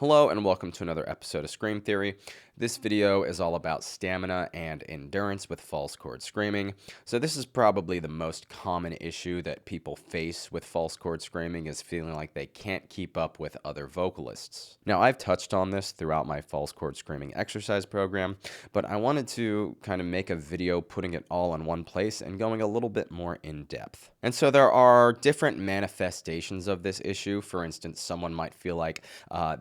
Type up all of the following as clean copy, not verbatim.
Hello and welcome to another episode of Scream Theory. This video is all about stamina and endurance with false chord screaming. So this is probably the most common issue that people face with false chord screaming, is feeling like they can't keep up with other vocalists. Now, I've touched on this throughout my false chord screaming exercise program, but I wanted to kind of make a video putting it all in one place and going a little bit more in depth. And so there are different manifestations of this issue. For instance, someone might feel like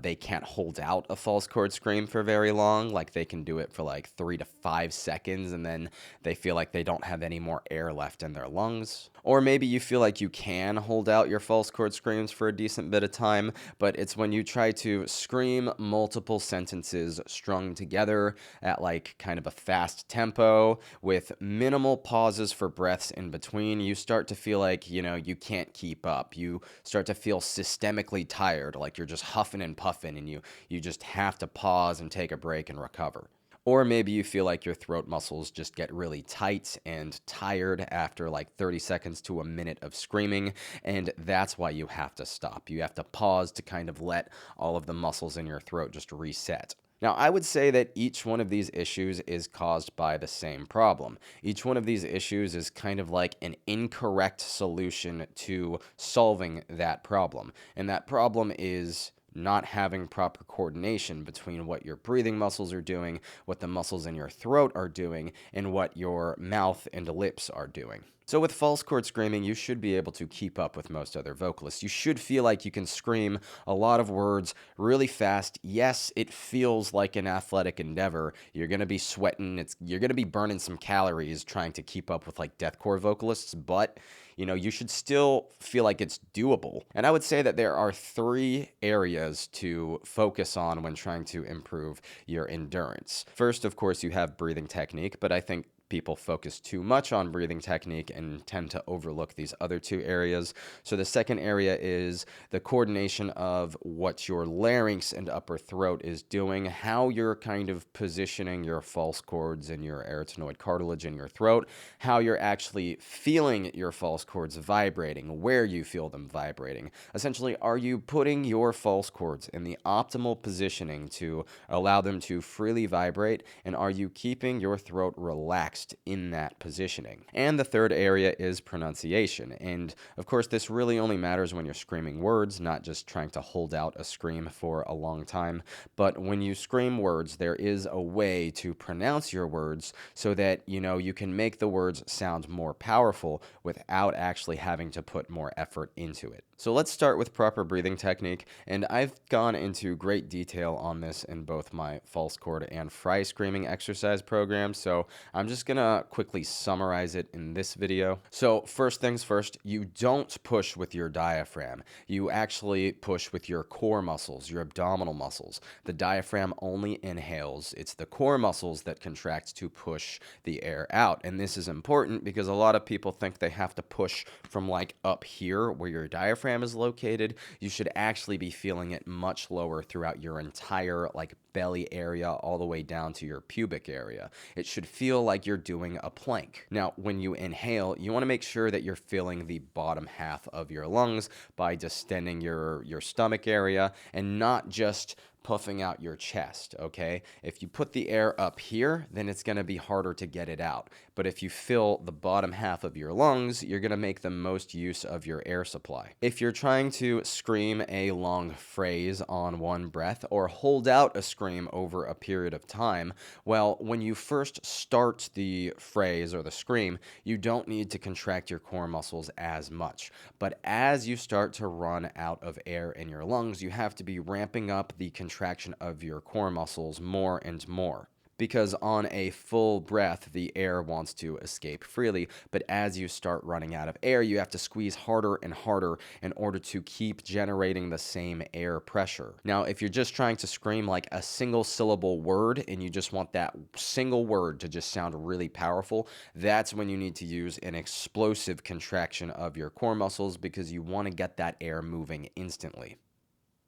they can't hold out a false chord scream for very long, like they can do it for like 3 to 5 seconds and then they feel like they don't have any more air left in their lungs. Or maybe you feel like you can hold out your false chord screams for a decent bit of time, but it's when you try to scream multiple sentences strung together at like kind of a fast tempo with minimal pauses for breaths in between, you start to feel like, you can't keep up. You start to feel systemically tired, like you're just huffing and puffing and you just have to pause and take a break and recover. Or maybe you feel like your throat muscles just get really tight and tired after like 30 seconds to a minute of screaming, and that's why you have to stop. You have to pause to kind of let all of the muscles in your throat just reset. Now, I would say that each one of these issues is caused by the same problem. Each one of these issues is kind of like an incorrect solution to solving that problem. And that problem is not having proper coordination between what your breathing muscles are doing, what the muscles in your throat are doing, and what your mouth and lips are doing. So with false chord screaming, you should be able to keep up with most other vocalists. You should feel like you can scream a lot of words really fast. Yes, it feels like an athletic endeavor. You're going to be sweating. You're going to be burning some calories trying to keep up with like deathcore vocalists, but you should still feel like it's doable. And I would say that there are 3 areas to focus on when trying to improve your endurance. First, of course, you have breathing technique, but I think people focus too much on breathing technique and tend to overlook these other 2 areas. So the second area is the coordination of what your larynx and upper throat is doing, how you're kind of positioning your false chords and your arytenoid cartilage in your throat, how you're actually feeling your false chords vibrating, where you feel them vibrating. Essentially, are you putting your false chords in the optimal positioning to allow them to freely vibrate, and are you keeping your throat relaxed in that positioning? And the third area is pronunciation. And of course, this really only matters when you're screaming words, not just trying to hold out a scream for a long time. But when you scream words, there is a way to pronounce your words so that, you can make the words sound more powerful without actually having to put more effort into it. So let's start with proper breathing technique, and I've gone into great detail on this in both my false chord and fry screaming exercise programs, so I'm just gonna quickly summarize it in this video. So first things first, you don't push with your diaphragm. You actually push with your core muscles, your abdominal muscles. The diaphragm only inhales. It's the core muscles that contract to push the air out, and this is important because a lot of people think they have to push from like up here where your diaphragm is located. You should actually be feeling it much lower throughout your entire like belly area all the way down to your pubic area. It should feel like you're doing a plank. Now, when you inhale, you want to make sure that you're filling the bottom half of your lungs by distending your stomach area and not just puffing out your chest, okay? If you put the air up here, then it's going to be harder to get it out. But if you fill the bottom half of your lungs, you're going to make the most use of your air supply. If you're trying to scream a long phrase on one breath or hold out a scream over a period of time, well, when you first start the phrase or the scream, you don't need to contract your core muscles as much. But as you start to run out of air in your lungs, you have to be ramping up the contraction of your core muscles more and more. Because on a full breath, the air wants to escape freely, but as you start running out of air, you have to squeeze harder and harder in order to keep generating the same air pressure. Now, if you're just trying to scream like a single syllable word and you just want that single word to just sound really powerful, that's when you need to use an explosive contraction of your core muscles because you want to get that air moving instantly.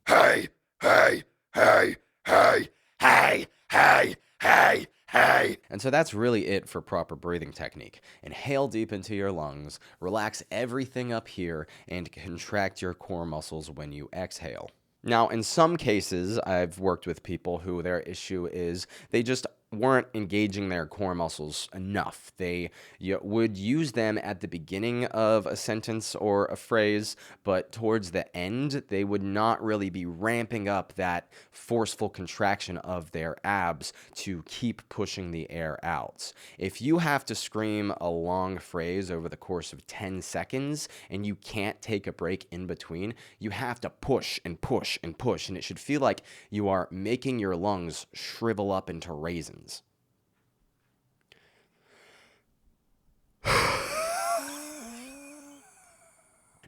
Hey, hey, hey, hey, hey, hey. Hey, hey. And so that's really it for proper breathing technique. Inhale deep into your lungs, relax everything up here, and contract your core muscles when you exhale. Now, in some cases, I've worked with people who their issue is they just weren't engaging their core muscles enough. They would use them at the beginning of a sentence or a phrase, but towards the end, they would not really be ramping up that forceful contraction of their abs to keep pushing the air out. If you have to scream a long phrase over the course of 10 seconds and you can't take a break in between, you have to push and push and push, and it should feel like you are making your lungs shrivel up into raisins.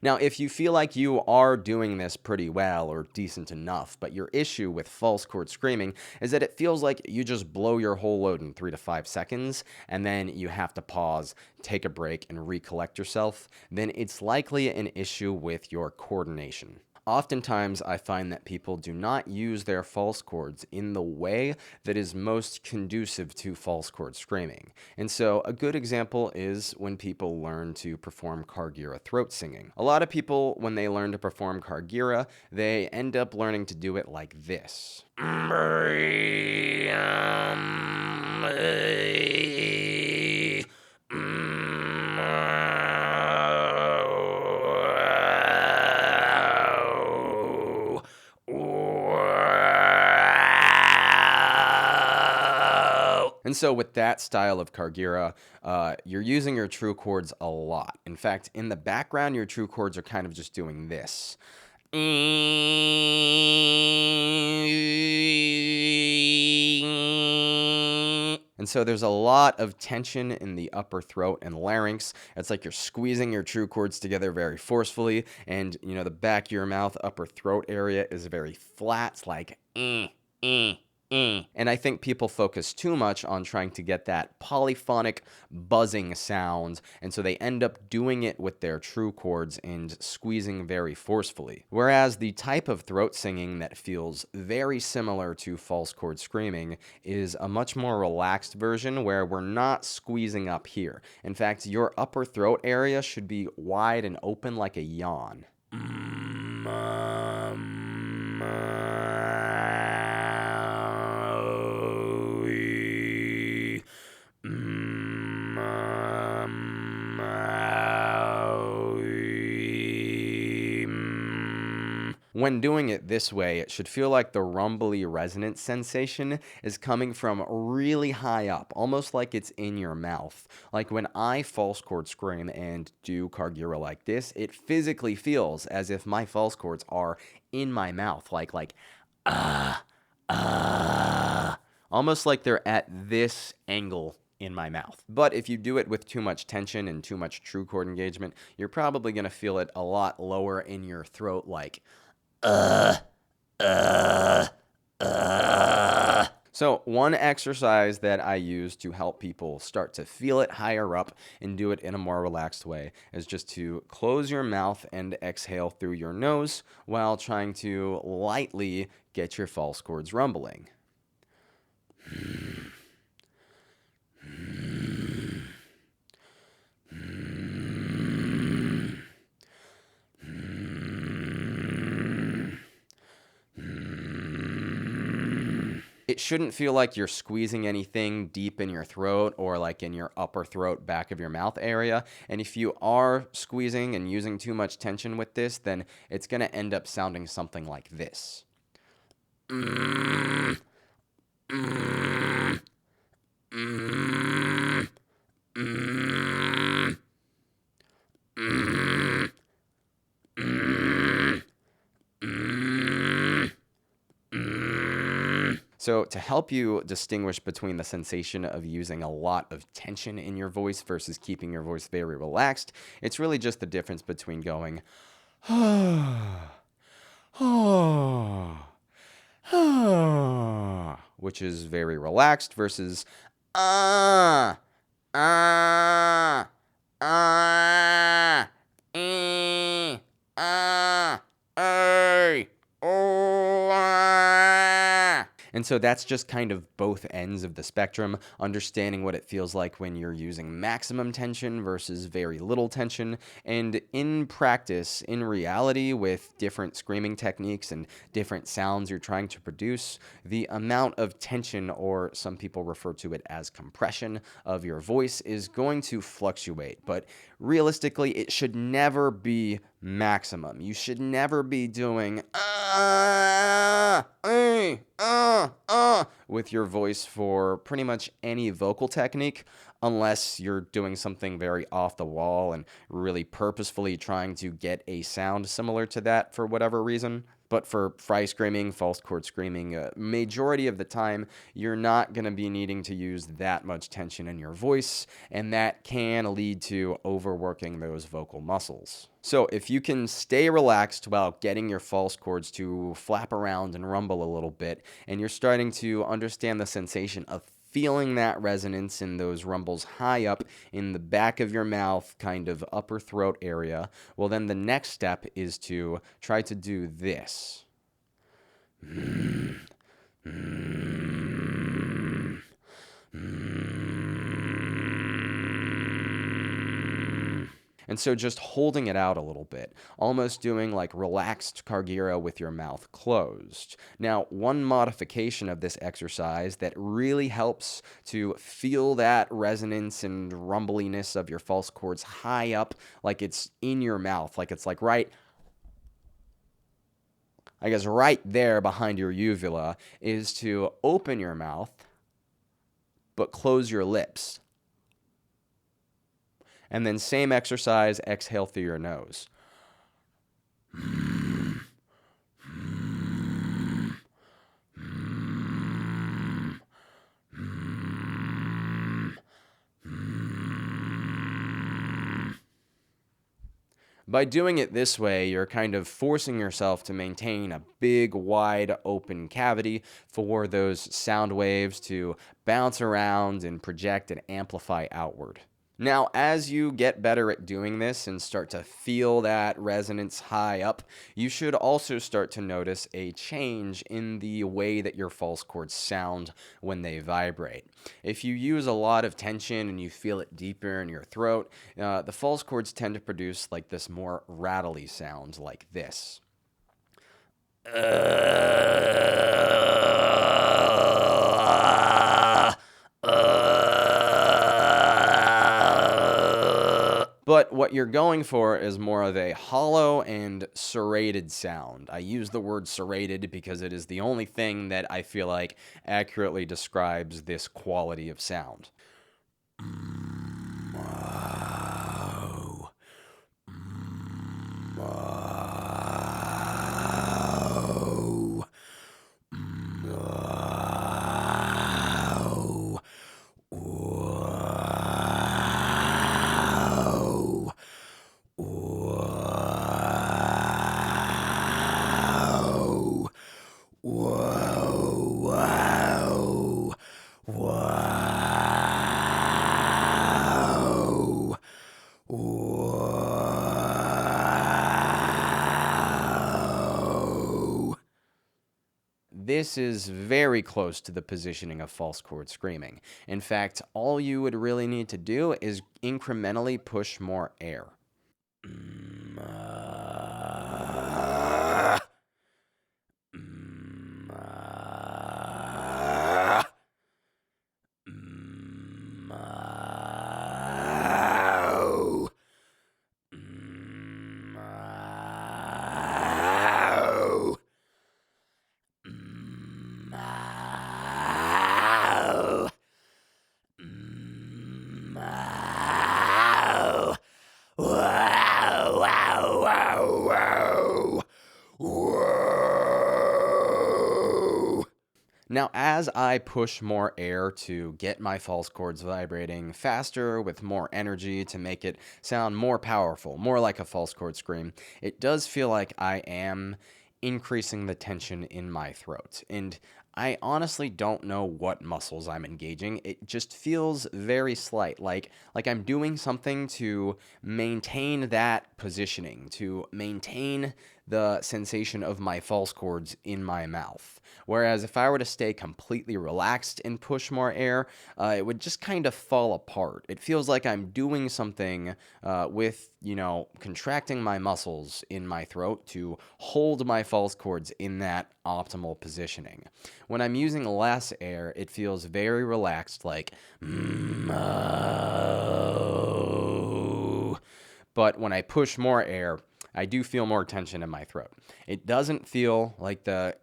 Now, if you feel like you are doing this pretty well or decent enough, but your issue with false chord screaming is that it feels like you just blow your whole load in 3 to 5 seconds, and then you have to pause, take a break, and recollect yourself, then it's likely an issue with your coordination. Oftentimes, I find that people do not use their false chords in the way that is most conducive to false chord screaming. And so, a good example is when people learn to perform Kargira throat singing. A lot of people, when they learn to perform Kargira, they end up learning to do it like this. And so with that style of Kargira, you're using your true chords a lot. In fact, in the background, your true chords are kind of just doing this. And so there's a lot of tension in the upper throat and larynx. It's like you're squeezing your true chords together very forcefully, and the back of your mouth, upper throat area is very flat. It's like And I think people focus too much on trying to get that polyphonic buzzing sound, and so they end up doing it with their true chords and squeezing very forcefully. Whereas the type of throat singing that feels very similar to false chord screaming is a much more relaxed version where we're not squeezing up here. In fact, your upper throat area should be wide and open like a yawn. When doing it this way, it should feel like the rumbly resonance sensation is coming from really high up, almost like it's in your mouth. Like when I false chord scream and do Kargira like this, it physically feels as if my false chords are in my mouth, like almost like they're at this angle in my mouth. But if you do it with too much tension and too much true chord engagement, you're probably going to feel it a lot lower in your throat, like So one exercise that I use to help people start to feel it higher up and do it in a more relaxed way is just to close your mouth and exhale through your nose while trying to lightly get your false chords rumbling. It shouldn't feel like you're squeezing anything deep in your throat or like in your upper throat, back of your mouth area. And if you are squeezing and using too much tension with this, then it's going to end up sounding something like this. So to help you distinguish between the sensation of using a lot of tension in your voice versus keeping your voice very relaxed, it's really just the difference between going, which is very relaxed, versus, ah, ah, ah, ay, oh, ah. And so that's just kind of both ends of the spectrum, understanding what it feels like when you're using maximum tension versus very little tension. And in practice, in reality, with different screaming techniques and different sounds you're trying to produce, the amount of tension, or some people refer to it as compression, of your voice is going to fluctuate. But realistically, it should never be maximum. You should never be doing with your voice for pretty much any vocal technique, unless you're doing something very off the wall and really purposefully trying to get a sound similar to that for whatever reason. But for fry screaming, false chord screaming, majority of the time, you're not going to be needing to use that much tension in your voice, and that can lead to overworking those vocal muscles. So if you can stay relaxed while getting your false chords to flap around and rumble a little bit, and you're starting to understand the sensation of feeling that resonance in those rumbles high up in the back of your mouth, kind of upper throat area, well, then the next step is to try to do this. And so just holding it out a little bit, almost doing like relaxed Kargira with your mouth closed. Now, one modification of this exercise that really helps to feel that resonance and rumbliness of your false chords high up, like it's in your mouth, like it's like right there behind your uvula, is to open your mouth, but close your lips. And then same exercise, exhale through your nose. By doing it this way, you're kind of forcing yourself to maintain a big, wide open cavity for those sound waves to bounce around and project and amplify outward. Now, as you get better at doing this and start to feel that resonance high up, you should also start to notice a change in the way that your false chords sound when they vibrate. If you use a lot of tension and you feel it deeper in your throat, the false chords tend to produce like this more rattly sound like this. But what you're going for is more of a hollow and serrated sound. I use the word serrated because it is the only thing that I feel like accurately describes this quality of sound. This is very close to the positioning of false chord screaming. In fact, all you would really need to do is incrementally push more air. Now, as I push more air to get my false chords vibrating faster with more energy to make it sound more powerful, more like a false chord scream, it does feel like I am increasing the tension in my throat. And I honestly don't know what muscles I'm engaging. It just feels very slight, like I'm doing something to maintain that positioning, to maintain the sensation of my false chords in my mouth. Whereas if I were to stay completely relaxed and push more air, it would just kind of fall apart. It feels like I'm doing something with, contracting my muscles in my throat to hold my false chords in that optimal positioning. When I'm using less air, it feels very relaxed, like, oh. But when I push more air, I do feel more tension in my throat. It doesn't feel like the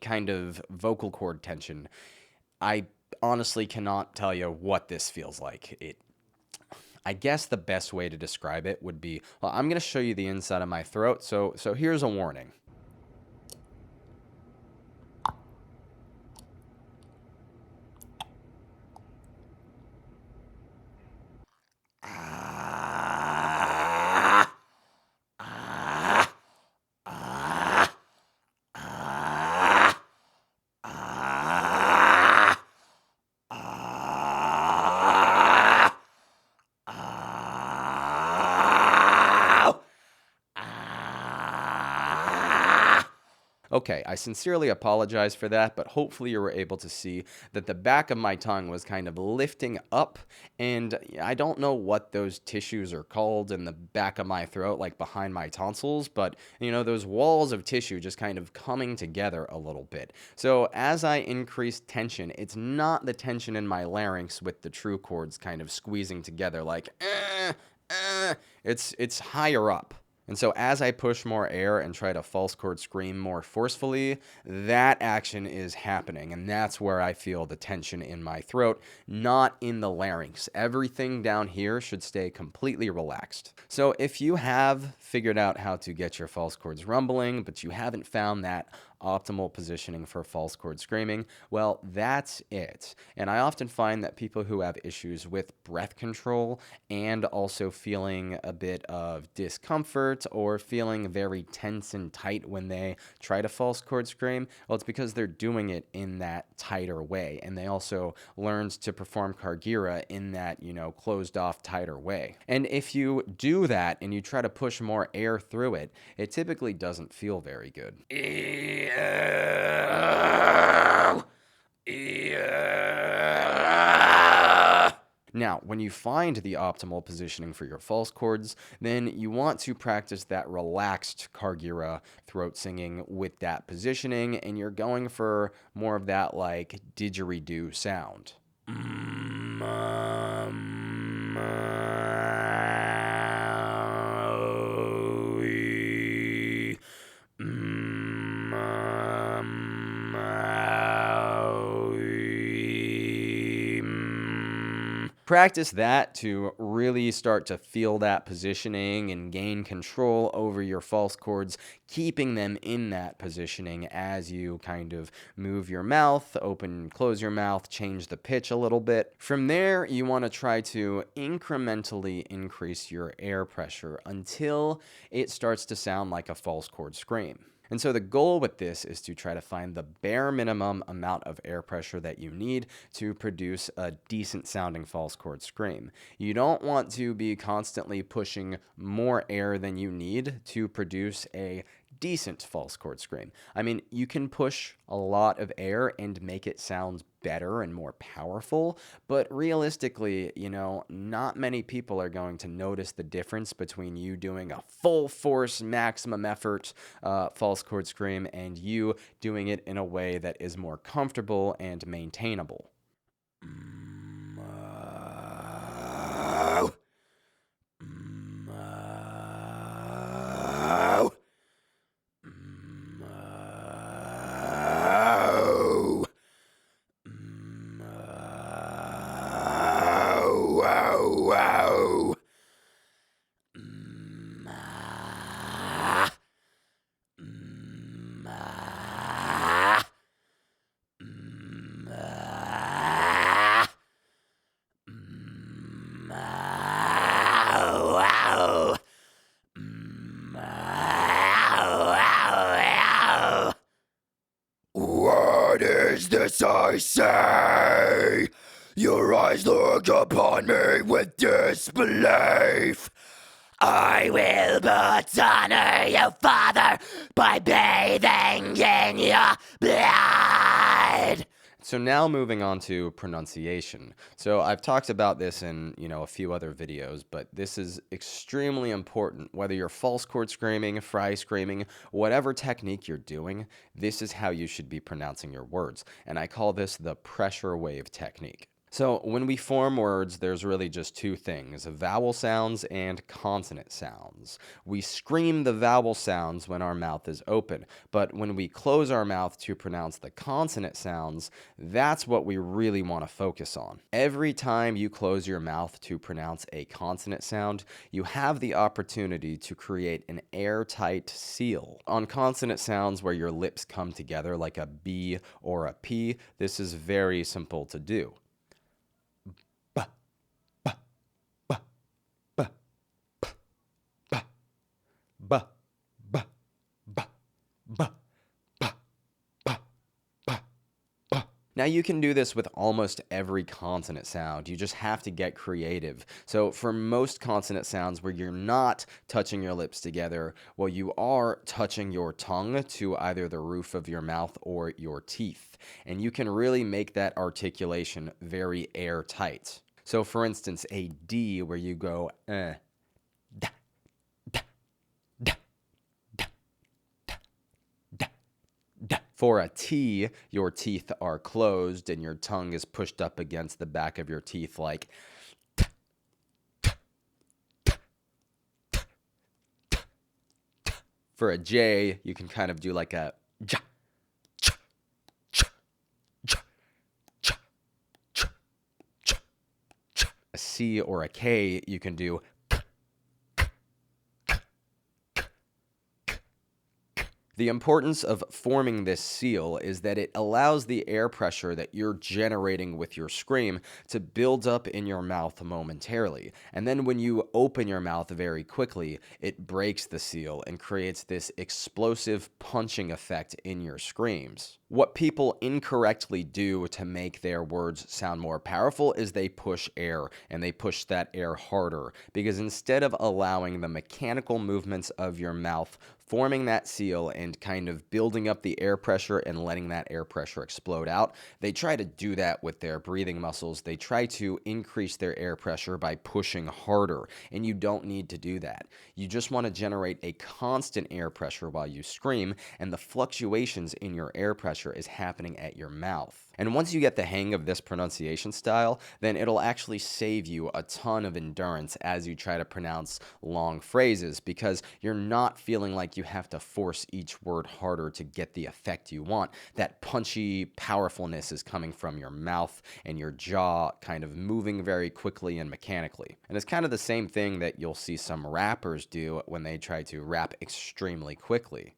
kind of vocal cord tension. I honestly cannot tell you what this feels like. I guess the best way to describe it would be, well, I'm going to show you the inside of my throat. So here's a warning. Okay, I sincerely apologize for that, but hopefully you were able to see that the back of my tongue was kind of lifting up, and I don't know what those tissues are called in the back of my throat, like behind my tonsils, but those walls of tissue just kind of coming together a little bit. So as I increase tension, it's not the tension in my larynx with the true chords kind of squeezing together like, it's higher up. And so as I push more air and try to false chord scream more forcefully, that action is happening. And that's where I feel the tension in my throat, not in the larynx. Everything down here should stay completely relaxed. So if you have figured out how to get your false chords rumbling, but you haven't found that optimal positioning for false chord screaming, well, that's it. And I often find that people who have issues with breath control and also feeling a bit of discomfort or feeling very tense and tight when they try to false chord scream, well, it's because they're doing it in that tighter way. And they also learned to perform Kargira in that, closed off, tighter way. And if you do that and you try to push more air through it, it typically doesn't feel very good. Now, when you find the optimal positioning for your false chords, then you want to practice that relaxed Kargira throat singing with that positioning, and you're going for more of that like didgeridoo sound. Practice that to really start to feel that positioning and gain control over your false chords, keeping them in that positioning as you kind of move your mouth, open and close your mouth, change the pitch a little bit. From there, you want to try to incrementally increase your air pressure until it starts to sound like a false chord scream. And so the goal with this is to try to find the bare minimum amount of air pressure that you need to produce a decent sounding false chord scream. You don't want to be constantly pushing more air than you need to produce a decent false chord scream. I mean, you can push a lot of air and make it sound better and more powerful, but realistically, not many people are going to notice the difference between you doing a full force, maximum effort false chord scream and you doing it in a way that is more comfortable and maintainable. is this I say? Your eyes look upon me with disbelief. I will but honor you, Father, by bathing in your blood. So now moving on to pronunciation. So I've talked about this in, a few other videos, but this is extremely important. Whether you're false chord screaming, fry screaming, whatever technique you're doing, this is how you should be pronouncing your words. And I call this the pressure wave technique. So when we form words, there's really just two things, vowel sounds and consonant sounds. We scream the vowel sounds when our mouth is open, but when we close our mouth to pronounce the consonant sounds, that's what we really want to focus on. Every time you close your mouth to pronounce a consonant sound, you have the opportunity to create an airtight seal. On consonant sounds where your lips come together like a B or a P, this is very simple to do. Ba, ba, ba, ba, ba, ba, ba, ba. Now you can do this with almost every consonant sound. You just have to get creative. So for most consonant sounds where you're not touching your lips together, well, you are touching your tongue to either the roof of your mouth or your teeth. And you can really make that articulation very airtight. So for instance, a D where you go da. For a T, your teeth are closed and your tongue is pushed up against the back of your teeth like t, t, t, t, t, t. For a J, you can kind of do like a j, ch, ch, ch, ch, ch, ch, ch. A C or a K, you can do The importance of forming this seal is that it allows the air pressure that you're generating with your scream to build up in your mouth momentarily. And then when you open your mouth very quickly, it breaks the seal and creates this explosive punching effect in your screams. What people incorrectly do to make their words sound more powerful is they push air, and they push that air harder, because instead of allowing the mechanical movements of your mouth forming that seal and kind of building up the air pressure and letting that air pressure explode out, they try to do that with their breathing muscles. They try to increase their air pressure by pushing harder, and you don't need to do that. You just want to generate a constant air pressure while you scream, and the fluctuations in your air pressure is happening at your mouth. And once you get the hang of this pronunciation style, then it'll actually save you a ton of endurance as you try to pronounce long phrases, because you're not feeling like you have to force each word harder to get the effect you want. That punchy powerfulness is coming from your mouth and your jaw kind of moving very quickly and mechanically. And it's kind of the same thing that you'll see some rappers do when they try to rap extremely quickly.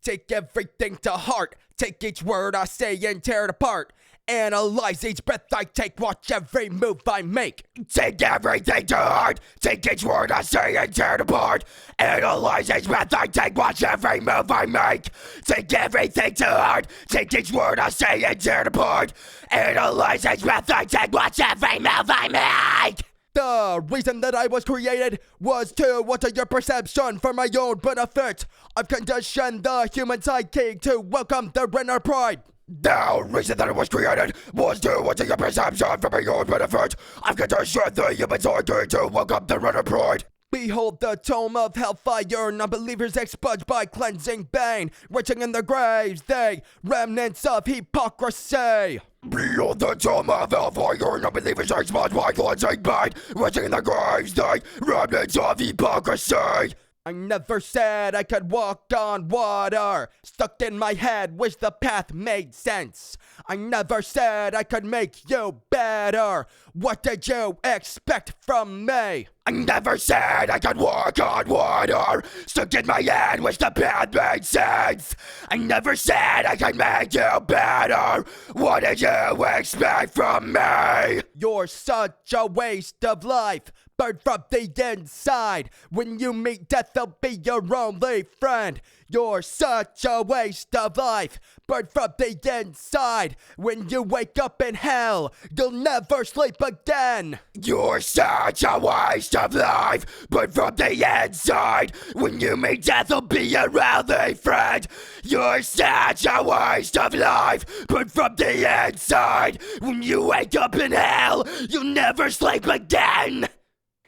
Take everything to heart. Take each word I say and tear it apart. Analyze each breath I take. Watch every move I make. Take everything to heart. Take each word I say and tear it apart. Analyze each breath I take. Watch every move I make. Take everything to heart. Take each word I say and tear it apart. Analyze each breath I take. Watch every move I make. The reason that I was created was to alter your perception for my own benefit. I've conditioned the human psyche to welcome their inner pride. The reason that I was created was to alter your perception for my own benefit. I've conditioned the human psyche to welcome their inner pride. Behold the tomb of hellfire, non-believers expunged by cleansing bane, wretching in their graves, they remnants of hypocrisy. Behold the tomb of hellfire, non-believers expunged by cleansing bane, wretching in their graves, they remnants of hypocrisy. I never said I could walk on water. Stuck in my head, wish the path made sense. I never said I could make you better. What did you expect from me? I never said I could walk on water. Stuck in my head, wish the path made sense. I never said I could make you better. What did you expect from me? You're such a waste of life. burn from the inside. When you meet death, they'll be your only friend. You're such a waste of life, burn from the inside. When you wake up in hell, you'll never sleep again. You're such a waste of life, burn from the inside. When you meet death, they'll be your only friend. You're such a waste of life, burn from the inside. When you wake up in hell, you'll never sleep again.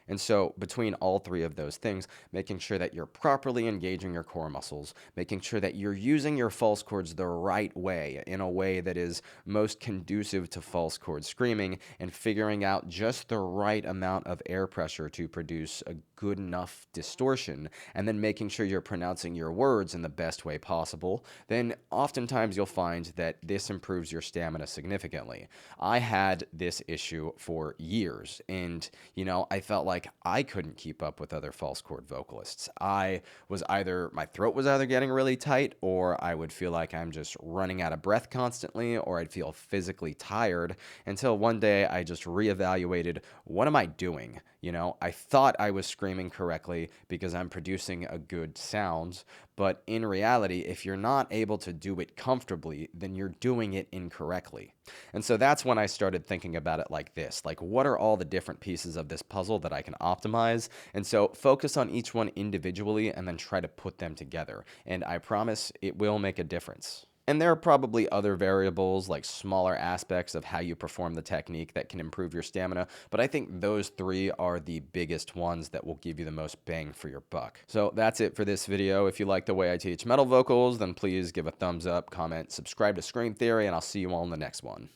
And so between all three of those things, making sure that you're properly engaging your core muscles, making sure that you're using your false chords the right way, in a way that is most conducive to false chord screaming, and figuring out just the right amount of air pressure to produce a good enough distortion, and then making sure you're pronouncing your words in the best way possible, then oftentimes you'll find that this improves your stamina significantly. I had this issue for years, and I felt like I couldn't keep up with other false chord vocalists. My throat was either getting really tight, or I would feel like I'm just running out of breath constantly, or I'd feel physically tired, until one day I just reevaluated, what am I doing? I thought I was screaming correctly because I'm producing a good sound, but in reality, if you're not able to do it comfortably, then you're doing it incorrectly. And so that's when I started thinking about it like this, like, what are all the different pieces of this puzzle that I can optimize? And so focus on each one individually and then try to put them together. And I promise it will make a difference. And there are probably other variables, like smaller aspects of how you perform the technique, that can improve your stamina, but I think those three are the biggest ones that will give you the most bang for your buck. So that's it for this video. If you like the way I teach metal vocals, then please give a thumbs up, comment, subscribe to Scream Theory, and I'll see you all in the next one.